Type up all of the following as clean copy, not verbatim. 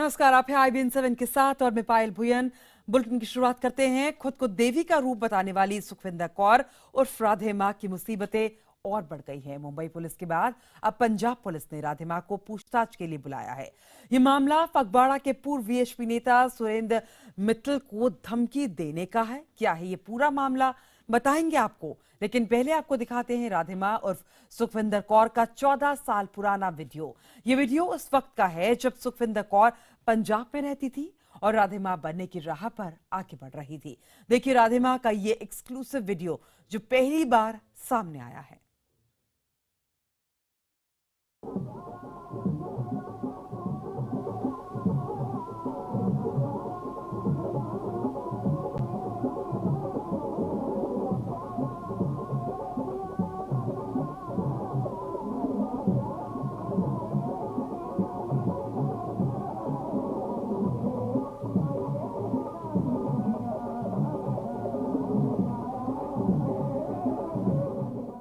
नमस्कार, आप हैं IBN7 के साथ और मैं पायल भुयन। बुलेटिन की शुरुआत करते हैं। खुद को देवी का रूप बताने वाली सुखविंदर कौर उर्फ राधे मां की मुसीबतें और बढ़ गई हैं। मुंबई पुलिस के बाद अब पंजाब पुलिस ने राधे मां को पूछताछ के लिए बुलाया है। ये मामला फगवाड़ा के पूर्व VHP नेता सुरेंद्र मित्तल को धमकी देने का है। क्या है ये पूरा मामला, बताएंगे आपको, लेकिन पहले आपको दिखाते हैं राधे मां उर्फ सुखविंदर कौर का 14 साल पुराना वीडियो। ये वीडियो उस वक्त का है जब सुखविंदर कौर पंजाब में रहती थी और राधे मां बनने की राह पर आगे बढ़ रही थी। देखिए राधे मां का ये एक्सक्लूसिव वीडियो जो पहली बार सामने आया है।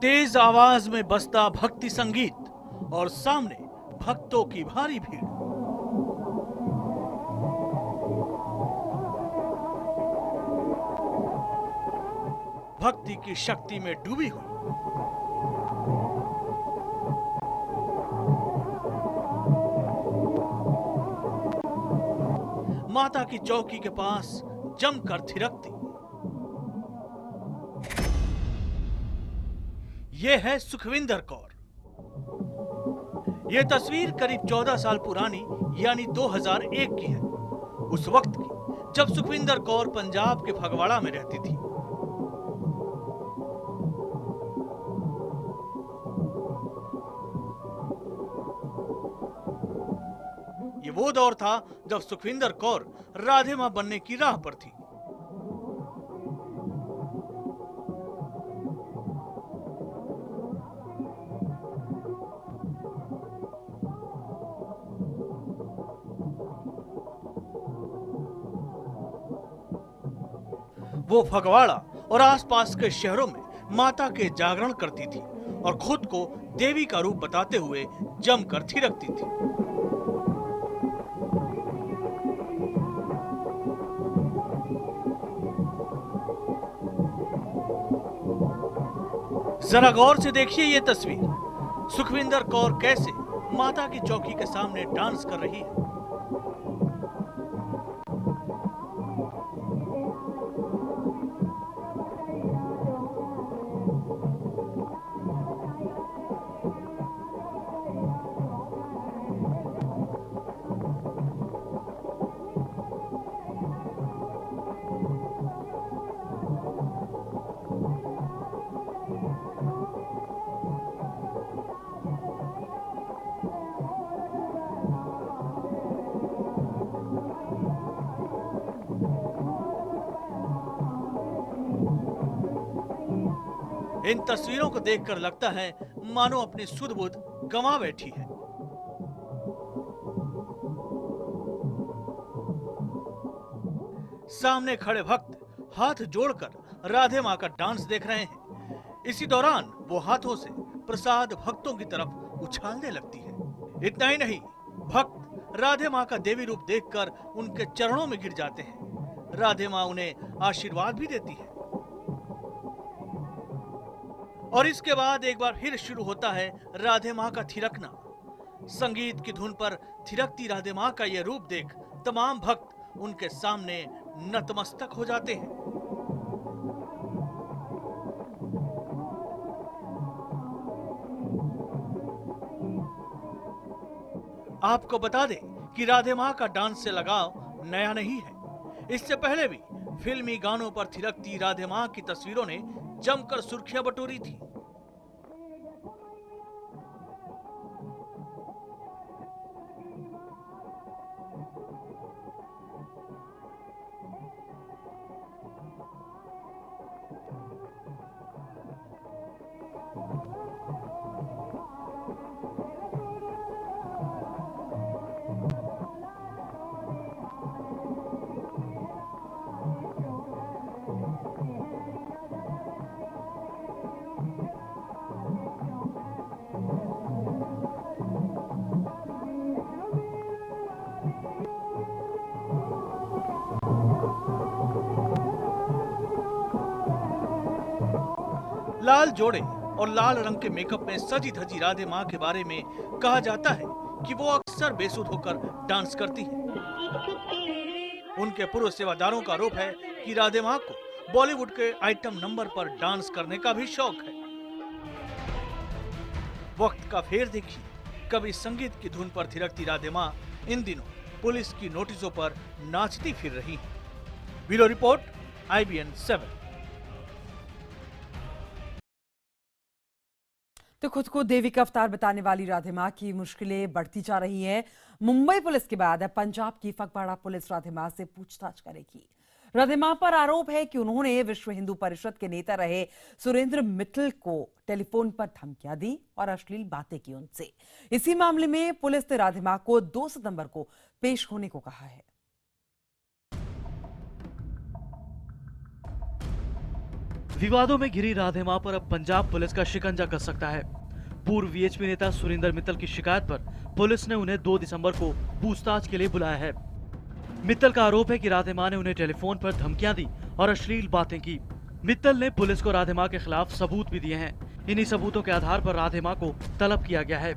तेज आवाज में बजता भक्ति संगीत और सामने भक्तों की भारी भीड़। भक्ति की शक्ति में डूबी हुई। माता की चौकी के पास जमकर थिरकती। यह है सुखविंदर कौर। यह तस्वीर करीब 14 साल पुरानी यानी 2001 की है। उस वक्त की जब सुखविंदर कौर पंजाब के फगवाड़ा में रहती थी। ये वो दौर था जब सुखविंदर कौर राधे मां बनने की राह पर थी। वो फगवाड़ा और आसपास के शहरों में माता के जागरण करती थी और खुद को देवी का रूप बताते हुए जमकर थिरकती थी। जरा गौर से देखिए ये तस्वीर। सुखविंदर कौर कैसे माता की चौकी के सामने डांस कर रही है। इन तस्वीरों को देखकर लगता है मानो अपनी सुध बुध गंवा बैठी है। सामने खड़े भक्त हाथ जोड़कर राधे मां का डांस देख रहे हैं। इसी दौरान वो हाथों से प्रसाद भक्तों की तरफ उछालने लगती है। इतना ही नहीं, भक्त राधे मां का देवी रूप देखकर उनके चरणों में गिर जाते हैं। राधे मां उन्हें आशीर्वाद भी देती है। और इसके बाद एक बार फिर शुरू होता है राधे मां का थिरकना। संगीत की धुन पर थिरकती राधे मां का यह रूप देख तमाम भक्त उनके सामने नतमस्तक हो जाते हैं। आपको बता दें कि राधे मां का डांस से लगाव नया नहीं है। इससे पहले भी फिल्मी गानों पर थिरकती राधे मां की तस्वीरों ने जमकर सुर्खियां बटोरी थी। लाल जोड़े और लाल रंग के मेकअप में सजी धजी राधे माँ के बारे में कहा जाता है कि वो अक्सर बेसुध होकर डांस करती हैं। उनके पूर्व सेवादारों का आरोप है कि राधे माँ को बॉलीवुड के आइटम नंबर पर डांस करने का भी शौक है। वक्त का फेर देखिए, कभी संगीत की धुन पर थिरकती राधे माँ इन दिनों पुलिस की नोटिसों पर नाचती फिर रही हैं। Bureau report, IBN 7। तो खुद को देवी का अवतार बताने वाली राधे माँ की मुश्किलें बढ़ती जा रही हैं। मुंबई पुलिस के बाद अब पंजाब की फगवाड़ा पुलिस राधे माँ से पूछताछ करेगी। राधे माँ पर आरोप है कि उन्होंने विश्व हिंदू परिषद के नेता रहे सुरेंद्र मित्तल को टेलीफोन पर धमकियां दी और अश्लील बातें की उनसे। इसी मामले में पुलिस ने राधे माँ को 2 सितंबर को पेश होने को कहा है। विवादों में घिरी राधे माँ पर अब पंजाब पुलिस का शिकंजा कस सकता है। पूर्व वीएचपी नेता सुरेंद्र मित्तल की शिकायत पर पुलिस ने उन्हें 2 दिसंबर को पूछताछ के लिए बुलाया है। मित्तल का आरोप है कि राधे माँ ने उन्हें टेलीफोन पर धमकियां दी और अश्लील बातें की। मित्तल ने पुलिस को राधे माँ के खिलाफ सबूत भी दिए हैं। इन्हीं सबूतों के आधार पर राधे माँ को तलब किया गया है।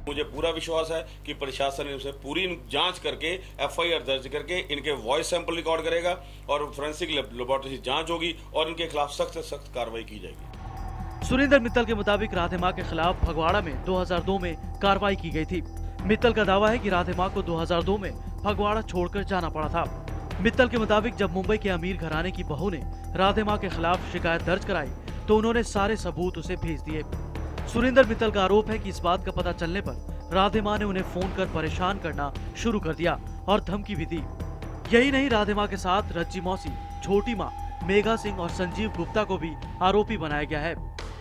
मुझे पूरा विश्वास है कि प्रशासन इनसे पूरी जांच करके FIR दर्ज करके इनके वॉइस सैंपल रिकॉर्ड करेगा और फोरेंसिक लेबोरेटरी जांच होगी और इनके खिलाफ सख्त से सख्त कार्रवाई की जाएगी। सुरेंद्र मित्तल के मुताबिक राधे माँ के खिलाफ फगवाड़ा में 2002 में कार्रवाई की गई थी। मित्तल का दावा है कि राधे माँ को 2002 में फगवाड़ा छोड़कर जाना पड़ा था। मित्तल के मुताबिक जब मुंबई के अमीर घराने की बहू ने राधे माँ के खिलाफ शिकायत दर्ज कराई तो उन्होंने सारे सबूत उसे भेज दिए। सुरेंद्र मित्तल का आरोप है कि इस बात का पता चलने पर राधे माँ ने उन्हें फोन कर परेशान करना शुरू कर दिया और धमकी भी दी। यही नहीं, राधे माँ के साथ रज्जी मौसी, छोटी माँ, मेघा सिंह और संजीव गुप्ता को भी आरोपी बनाया गया है।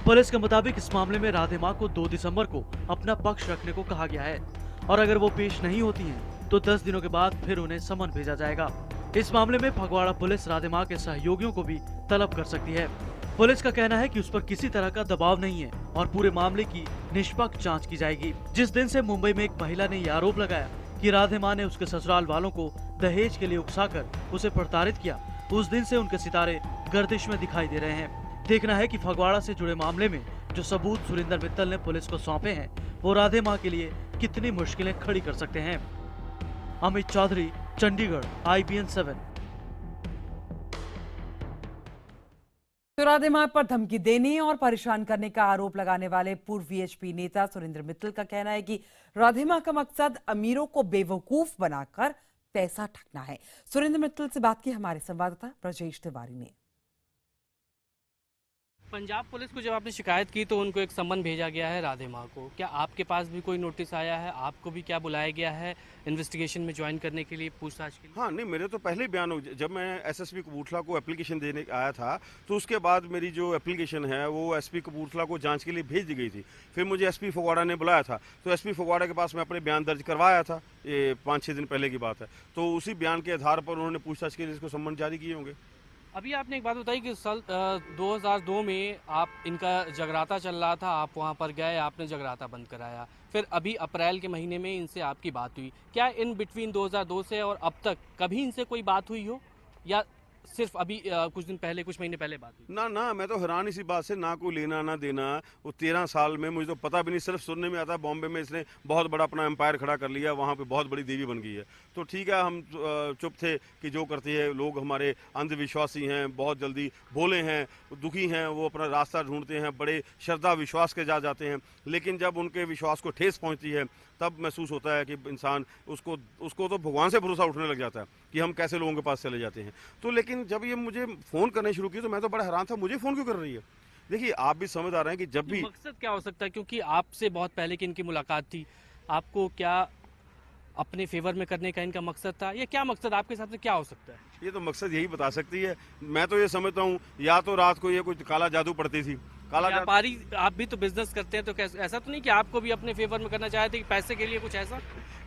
पुलिस के मुताबिक इस मामले में राधे माँ को 2 दिसंबर को अपना पक्ष रखने को कहा गया है और अगर वो पेश नहीं होती हैं, तो 10 दिनों के बाद फिर उन्हें समन भेजा जाएगा। इस मामले में फगवाड़ा पुलिस राधे माँ के सहयोगियों को भी तलब कर सकती है। पुलिस का कहना है कि उस पर किसी तरह का दबाव नहीं है और पूरे मामले की निष्पक्ष जांच की जाएगी। जिस दिन से मुंबई में एक महिला ने यह आरोप लगाया कि राधे माँ ने उसके ससुराल वालों को दहेज के लिए उकसाकर उसे प्रताड़ित किया, उस दिन से उनके सितारे गर्दिश में दिखाई दे रहे हैं। देखना है कि फगवाड़ा से जुड़े मामले में जो सबूत सुरेंद्र मित्तल ने पुलिस को सौंपे हैं, वो राधे माँ के लिए कितनी मुश्किलें खड़ी कर सकते हैं। अमित चौधरी, चंडीगढ़, IBN 7। तो राधे माँ पर धमकी देने और परेशान करने का आरोप लगाने वाले पूर्व वीएचपी नेता सुरेंद्र मित्तल का कहना है कि राधे माँ का मकसद अमीरों को बेवकूफ बनाकर पैसा ठगना है। सुरेंद्र मित्तल से बात की हमारे संवाददाता ब्रजेश तिवारी ने। पंजाब पुलिस को जब आपने शिकायत की तो उनको एक सम्मन भेजा गया है राधे माँ को। क्या आपके पास भी कोई नोटिस आया है? आपको भी क्या बुलाया गया है इन्वेस्टिगेशन में ज्वाइन करने के लिए, पूछताछ के लिए? हाँ, नहीं, मेरे तो पहले बयान हो, जब मैं SSP कपूरथला को एप्लीकेशन देने आया था तो उसके बाद मेरी जो एप्लीकेशन है वो SP कपूरथला को जांच के लिए भेज दी गई थी। फिर मुझे SP फगवाड़ा ने बुलाया था तो SP फगवाड़ा के पास मैं अपने बयान दर्ज करवाया था। ये 5-6 दिन पहले की बात है। तो उसी बयान के आधार पर उन्होंने पूछताछ के लिए इसको सम्मन जारी किए होंगे। अभी आपने एक बात बताई कि साल 2002 में आप इनका जगराता चल रहा था, आप वहां पर गए, आपने जगराता बंद कराया। फिर अभी अप्रैल के महीने में इनसे आपकी बात हुई। क्या इन बिटवीन 2002 से और अब तक कभी इनसे कोई बात हुई हो या सिर्फ अभी कुछ दिन पहले, कुछ महीने पहले बात हुई? ना, मैं तो हैरान इसी बात से, ना कोई लेना ना देना। वो 13 साल में मुझे तो पता भी नहीं, सिर्फ सुनने में आता है बॉम्बे में इसने बहुत बड़ा अपना एम्पायर खड़ा कर लिया, वहाँ पे बहुत बड़ी देवी बन गई है। तो ठीक है, हम चुप थे कि जो करती है लोग हमारे अंधविश्वासी हैं, बहुत जल्दी भोले हैं, दुखी हैं, वो अपना रास्ता ढूंढते हैं, बड़े श्रद्धा विश्वास के जाते हैं। लेकिन जब उनके विश्वास को ठेस पहुँचती है तब महसूस होता है कि इंसान उसको तो भगवान से भरोसा उठने लग जाता है कि हम कैसे लोगों के पास चले जाते हैं। तो लेकिन जब ये मुझे फ़ोन करने शुरू किए तो मैं तो बड़ा हैरान था, मुझे फ़ोन क्यों कर रही है? देखिए, आप भी समझ आ रहे हैं कि जब भी मकसद क्या हो सकता है, क्योंकि आपसे बहुत पहले की इनकी मुलाकात थी, आपको क्या अपने फेवर में करने का इनका मकसद था या क्या मकसद आपके हिसाब से क्या हो सकता है? ये तो मकसद यही बता सकती है। मैं तो ये समझता हूँ या तो रात को ये कुछ काला जादू पड़ती थी। व्यापारी, आप भी तो बिजनेस करते हैं, तो ऐसा तो नहीं कि आपको भी अपने फेवर में करना चाहते कि पैसे के लिए कुछ ऐसा?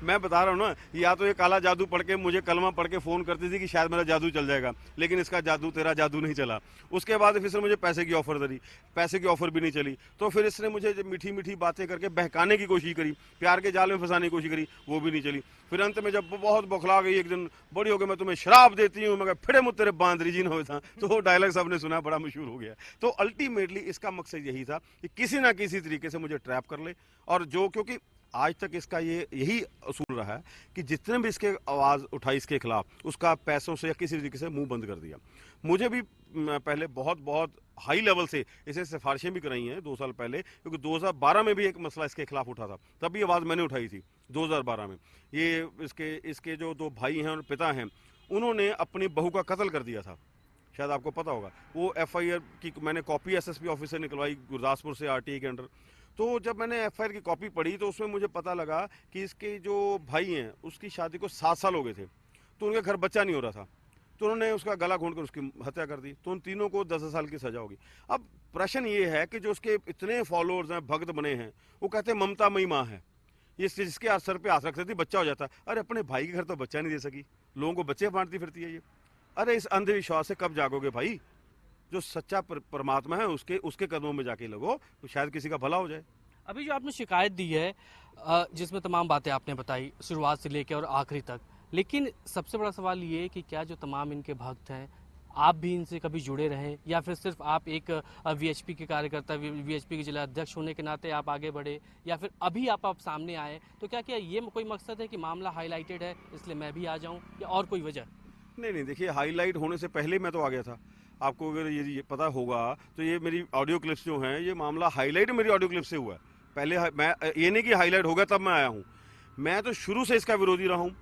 मैं बता रहा हूँ ना, या तो ये काला जादू पढ़ के मुझे कलमा पढ़ के फ़ोन करती थी कि शायद मेरा जादू चल जाएगा, लेकिन इसका जादू, तेरा जादू नहीं चला। उसके बाद फिर इसने मुझे पैसे की ऑफ़र करी, पैसे की ऑफ़र भी नहीं चली। तो फिर इसने मुझे मीठी मीठी बातें करके बहकाने की कोशिश करी, प्यार के जाल में फंसाने की कोशिश करी, वो भी नहीं चली। फिर अंत में जब बहुत बौखला गई, एक दिन बड़ी हो गई, मैं तुम्हें शराब देती हूँ, मगर फिर मुझ तेरे बांदरी जी न हो था। तो वो डायलॉग सबने सुना, बड़ा मशहूर हो गया। तो अल्टीमेटली इसका मकसद यही था कि किसी ना किसी तरीके से मुझे ट्रैप कर ले, और जो, क्योंकि आज तक इसका यही असूल रहा है कि जितने भी इसके आवाज़ उठाई इसके खिलाफ, उसका पैसों से या किसी तरीके से मुंह बंद कर दिया। मुझे भी पहले बहुत हाई लेवल से इसे सिफारिशें भी कराई हैं 2 साल पहले, क्योंकि 2012 में भी एक मसला इसके खिलाफ उठा था, तब भी आवाज़ मैंने उठाई थी 2012 में। ये इसके जो 2 भाई हैं और पिता हैं, उन्होंने अपनी बहू का कत्ल कर दिया था, शायद आपको पता होगा। वो FIR की मैंने कॉपी SSP ऑफिस से निकलवाई गुरदासपुर से, RTA के अंडर। तो जब मैंने FIR की कॉपी पढ़ी तो उसमें मुझे पता लगा कि इसके जो भाई हैं उसकी शादी को 7 साल हो गए थे, तो उनके घर बच्चा नहीं हो रहा था, तो उन्होंने उसका गला घोंट कर उसकी हत्या कर दी। तो उन तीनों को 10 साल की सजा होगी। अब प्रश्न ये है कि जो उसके इतने फॉलोअर्स हैं, भक्त बने हैं, वो कहते हैं ममता मई माँ है, ये जिसके सर पे हाथ रख सकती बच्चा हो जाता। अरे अपने भाई के घर तो बच्चा नहीं दे सकी, लोगों को बच्चे बांटती फिरती है ये। अरे इस अंधविश्वास से कब जागोगे भाई? जो सच्चा परमात्मा है उसके कदमों में जाके लगो, तो शायद किसी का भला हो जाए। अभी जो आपने शिकायत दी है, जिसमें तमाम बातें आपने बताई शुरुआत से लेकर और आखिरी तक, लेकिन सबसे बड़ा सवाल ये है कि क्या जो तमाम इनके भक्त हैं, आप भी इनसे कभी जुड़े रहे, या फिर सिर्फ आप एक VHP के कार्यकर्ता, VHP के जिला अध्यक्ष होने के नाते आप आगे बढ़े, या फिर अभी आप सामने आए, तो क्या ये कोई मकसद है कि मामला हाईलाइटेड है इसलिए मैं भी आ जाऊं, या और कोई वजह? नहीं, देखिए, हाईलाइट होने से पहले मैं तो आ गया था। आपको अगर ये पता होगा तो ये मेरी ऑडियो क्लिप्स जो हैं, ये मामला हाईलाइट मेरी ऑडियो क्लिप से हुआ है। पहले मैं ये नहीं कि हाईलाइट हो गया तब मैं आया हूँ, मैं तो शुरू से इसका विरोधी रहा हूँ।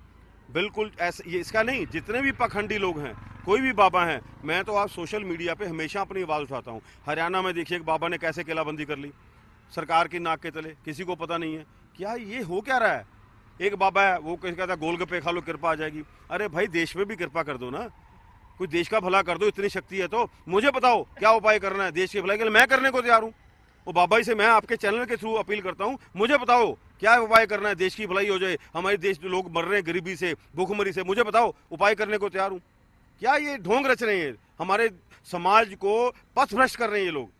बिल्कुल ऐसे ये इसका नहीं, जितने भी पाखंडी लोग हैं, कोई भी बाबा हैं, मैं तो आप सोशल मीडिया पे हमेशा अपनी आवाज़ उठाता हूँ। हरियाणा में देखिए एक बाबा ने कैसे किलाबंदी कर ली सरकार की नाक के तले, किसी को पता नहीं है। क्या ये हो क्या रहा है? एक बाबा है, वो कहता है गोलगप्पे खा लो कृपा आ जाएगी। अरे भाई, देश में भी कृपा कर दो ना, कोई देश का भला कर दो, इतनी शक्ति है तो मुझे बताओ क्या उपाय करना है देश के भलाई के लिए, मैं करने को तैयार हूँ। वो बाबा जी से मैं आपके चैनल के थ्रू अपील करता हूँ, मुझे बताओ क्या उपाय करना है, देश की भलाई हो जाए, हमारे देश में लोग मर रहे हैं गरीबी से, भूखमरी से, मुझे बताओ, उपाय करने को तैयार हूँ। क्या ये ढोंग रच रहे हैं, हमारे समाज को पथ भ्रष्ट कर रहे हैं ये लोग।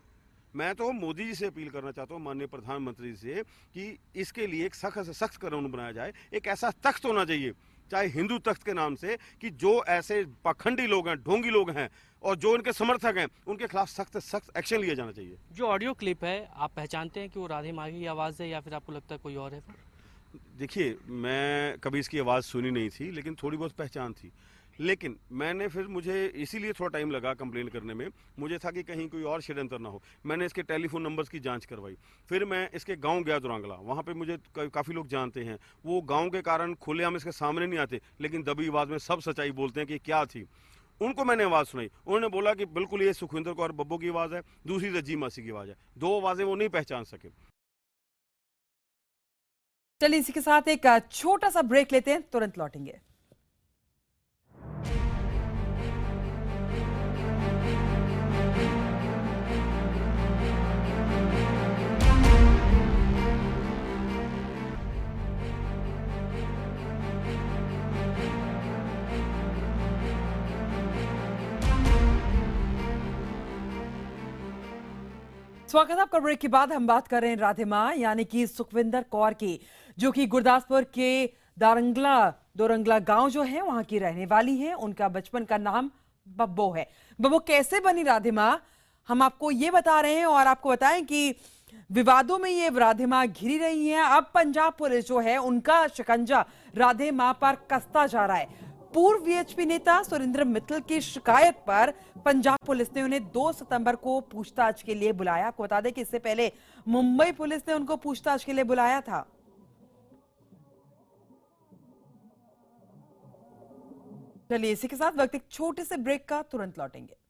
मैं तो मोदी जी से अपील करना चाहता हूँ, माननीय प्रधानमंत्री से, कि इसके लिए एक सख्त से सख्त कानून बनाया जाए। एक ऐसा तख्त होना चाहिए, चाहे हिंदू तख्त के नाम से, कि जो ऐसे पाखंडी लोग हैं, ढोंगी लोग हैं और जो इनके समर्थक हैं, उनके खिलाफ सख्त से सख्त एक्शन लिया जाना चाहिए। जो ऑडियो क्लिप है, आप पहचानते हैं कि वो राधे माँ की आवाज़ है, या फिर आपको लगता है कोई और है? देखिए, मैं कभी इसकी आवाज़ सुनी नहीं थी, लेकिन थोड़ी बहुत पहचान थी। लेकिन मैंने फिर, मुझे इसीलिए थोड़ा टाइम लगा कंप्लेन करने में, मुझे था कि कहीं कोई और षड्यंत्र ना हो। मैंने इसके टेलीफोन नंबर्स की जांच करवाई, फिर मैं इसके गांव गया दुरांगला, वहाँ पे मुझे काफ़ी लोग जानते हैं। वो गांव के कारण खुलेआम इसके सामने नहीं आते, लेकिन दबी आवाज़ में सब सच्चाई बोलते हैं कि क्या थी। उनको मैंने आवाज़ सुनाई, उन्होंने बोला कि बिल्कुल ये सुखविंदर कौर बब्बो की आवाज़ है, दूसरी रज्जी मासी की आवाज़ है। 2 आवाज़ें वो नहीं पहचान सके। चलिए इसी के साथ एक छोटा सा ब्रेक लेते हैं, तुरंत लौटेंगे। स्वागत है आपका। ब्रेक के बाद हम बात कर रहे हैं राधे माँ यानी कि सुखविंदर कौर की, जो कि गुरदासपुर के दोरंगला गांव जो है वहां की रहने वाली हैं। उनका बचपन का नाम बब्बो है। बब्बो कैसे बनी राधे माँ, हम आपको ये बता रहे हैं, और आपको बताएं कि विवादों में ये राधे माँ घिरी रही हैं। अब पंजाब पुलिस जो है उनका शिकंजा राधे माँ पर कसता जा रहा है। पूर्व VHP नेता सुरेंद्र मित्तल की शिकायत पर पंजाब पुलिस ने उन्हें 2 सितंबर को पूछताछ के लिए बुलाया। आपको बता दें कि इससे पहले मुंबई पुलिस ने उनको पूछताछ के लिए बुलाया था। चलिए इसी के साथ वक्त एक छोटे से ब्रेक का, तुरंत लौटेंगे।